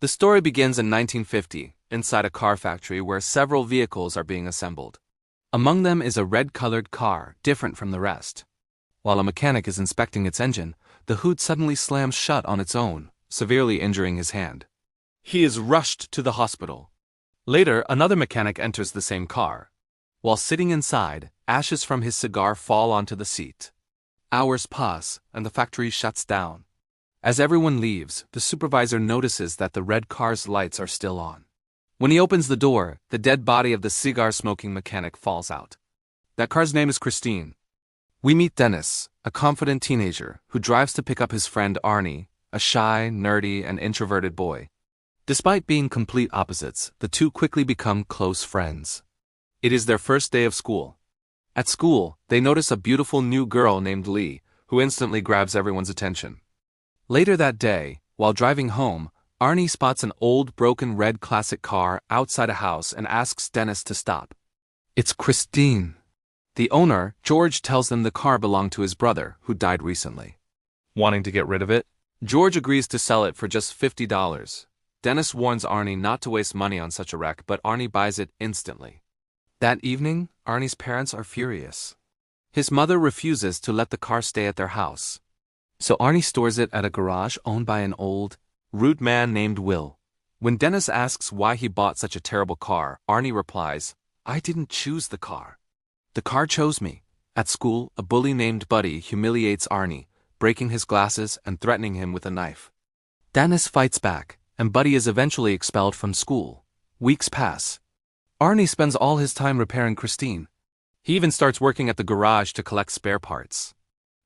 The story begins in 1950, inside a car factory where several vehicles are being assembled. Among them is a red-colored car, different from the rest. While a mechanic is inspecting its engine, the hood suddenly slams shut on its own, severely injuring his hand. He is rushed to the hospital. Later, another mechanic enters the same car. While sitting inside, ashes from his cigar fall onto the seat. Hours pass, and the factory shuts down. As everyone leaves, the supervisor notices that the red car's lights are still on. When he opens the door, the dead body of the cigar-smoking mechanic falls out. That car's name is Christine. We meet Dennis, a confident teenager who drives to pick up his friend Arnie, a shy, nerdy, and introverted boy. Despite being complete opposites, the two quickly become close friends. It is their first day of school. At school, they notice a beautiful new girl named Lee, who instantly grabs everyone's attention. Later that day, while driving home, Arnie spots an old broken red classic car outside a house and asks Dennis to stop. It's Christine. The owner, George, tells them the car belonged to his brother, who died recently. Wanting to get rid of it, George agrees to sell it for just $50. Dennis warns Arnie not to waste money on such a wreck, but Arnie buys it instantly. That evening, Arnie's parents are furious. His mother refuses to let the car stay at their house. So Arnie stores it at a garage owned by an old, rude man named Will. When Dennis asks why he bought such a terrible car, Arnie replies, "I didn't choose the car. The car chose me." At school, a bully named Buddy humiliates Arnie, breaking his glasses and threatening him with a knife. Dennis fights back, and Buddy is eventually expelled from school. Weeks pass. Arnie spends all his time repairing Christine. He even starts working at the garage to collect spare parts.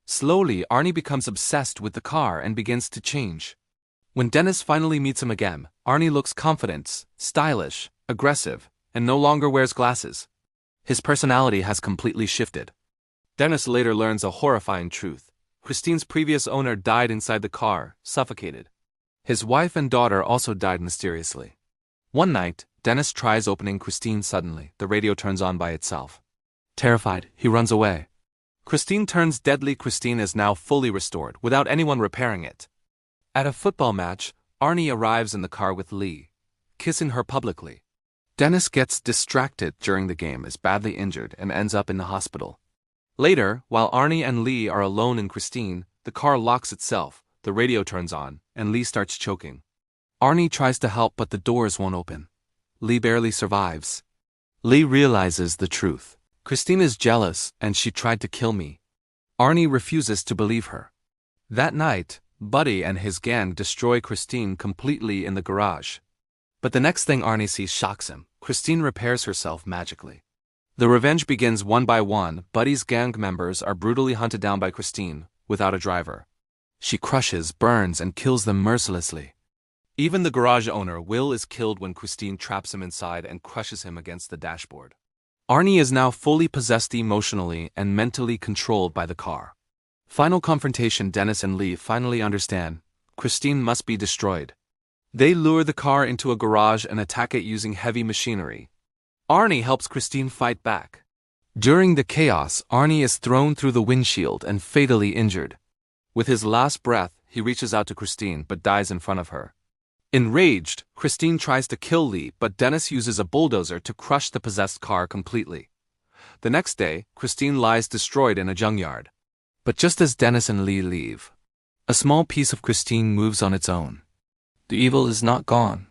Slowly, Arnie becomes obsessed with the car and begins to change. When Dennis finally meets him again, Arnie looks confident, stylish, aggressive, and no longer wears glasses. His personality has completely shifted. Dennis later learns a horrifying truth. Christine's previous owner died inside the car, suffocated. His wife and daughter also died mysteriously. One night, Dennis tries opening Christine suddenly. The radio turns on by itself. Terrified, he runs away. Christine turns deadly. Christine is now fully restored, without anyone repairing it. At a football match, Arnie arrives in the car with Lee, kissing her publicly. Dennis gets distracted during the game, is badly injured, and ends up in the hospital. Later, while Arnie and Lee are alone in Christine, the car locks itself, the radio turns on, and Lee starts choking. Arnie tries to help, but the doors won't open. Lee barely survives. Lee realizes the truth. Christine is jealous, and she tried to kill me. Arnie refuses to believe her. That night, Buddy and his gang destroy Christine completely in the garage. But the next thing Arnie sees shocks him. Christine repairs herself magically. The revenge begins one by one. Buddy's gang members are brutally hunted down by Christine, without a driver. She crushes, burns, and kills them mercilessly. Even the garage owner, Will, is killed when Christine traps him inside and crushes him against the dashboard. Arnie is now fully possessed emotionally and mentally controlled by the car. Final confrontation. Dennis and Lee finally understand. Christine must be destroyed. They lure the car into a garage and attack it using heavy machinery. Arnie helps Christine fight back. During the chaos, Arnie is thrown through the windshield and fatally injured. With his last breath, he reaches out to Christine but dies in front of her. Enraged, Christine tries to kill Lee, but Dennis uses a bulldozer to crush the possessed car completely. The next day, Christine lies destroyed in a junkyard. But just as Dennis and Lee leave, a small piece of Christine moves on its own. The evil is not gone.